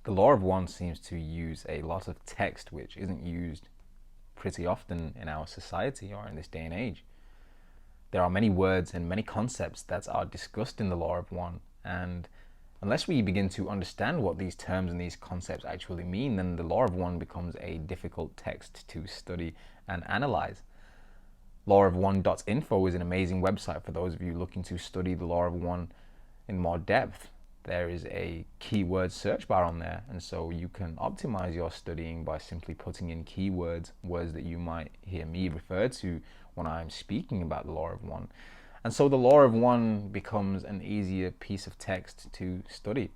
The Law of One seems to use a lot of text which isn't used pretty often in our society or in this day and age. There are many words and many concepts that are discussed in the Law of One, and unless we begin to understand what these terms and these concepts actually mean, then the Law of One becomes a difficult text to study and analyze. Lawofone.info is an amazing website for those of you looking to study the Law of One in more depth. There is a keyword search bar on there, and so you can optimize your studying by simply putting in keywords, words that you might hear me refer to when I'm speaking about the Law of One. And so the Law of One becomes an easier piece of text to study.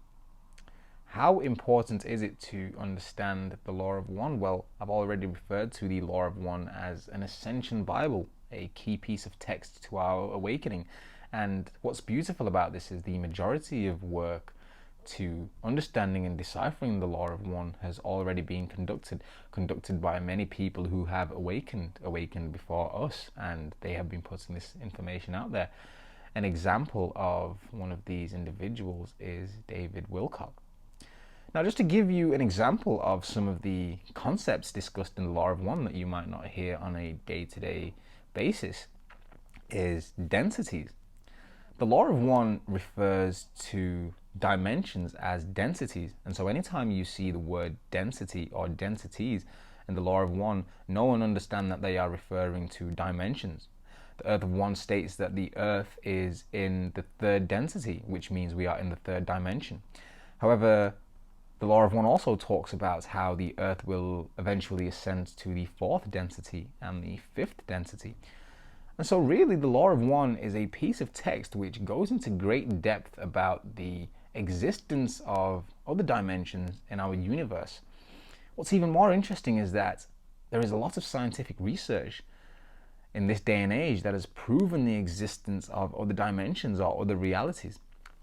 How important is it to understand the Law of One? Well, I've already referred to the Law of One as an ascension Bible, a key piece of text to our awakening. And what's beautiful about this is the majority of work to understanding and deciphering the Law of One has already been conducted by many people who have awakened before us, and they have been putting this information out there. An example of one of these individuals is David Wilcock. Now, just to give you an example of some of the concepts discussed in the Law of One that you might not hear on a day-to-day basis is densities. The Law of One refers to dimensions as densities, and so anytime you see the word density or densities in the Law of One, no one understands that they are referring to dimensions. The Earth of One states that the Earth is in the third density, which means we are in the third dimension. However, the Law of One also talks about how the Earth will eventually ascend to the fourth density and the fifth density. And so really the Law of One is a piece of text which goes into great depth about the existence of other dimensions in our universe. What's even more interesting is that there is a lot of scientific research in this day and age that has proven the existence of other dimensions or other realities.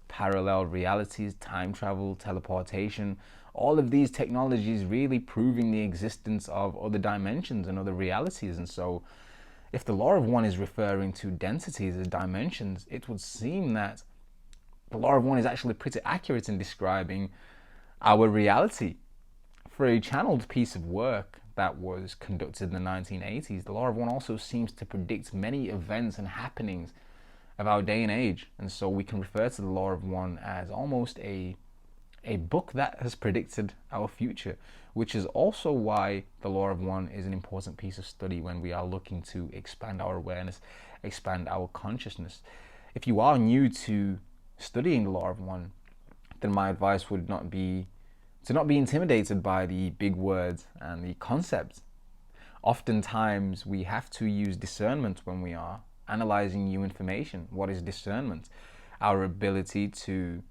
Parallel realities, time travel, teleportation, all of these technologies really proving the existence of other dimensions and other realities. And so if the Law of One is referring to densities as dimensions, it would seem that the Law of One is actually pretty accurate in describing our reality. For a channeled piece of work that was conducted in the 1980s, the Law of One also seems to predict many events and happenings of our day and age. And so we can refer to the Law of One as almost a book that has predicted our future, which is also why the Law of One is an important piece of study when we are looking to expand our awareness, expand our consciousness. If you are new to studying the Law of One, then my advice would not be to not be intimidated by the big words and the concepts. Oftentimes we have to use discernment when we are analyzing new information. What is discernment? Our ability to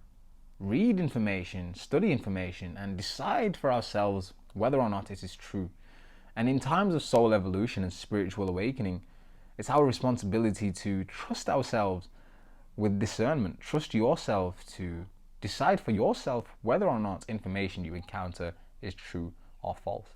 read information, study information, and decide for ourselves whether or not it is true. And in times of soul evolution and spiritual awakening, it's our responsibility to trust ourselves with discernment. Trust yourself to decide for yourself whether or not information you encounter is true or false.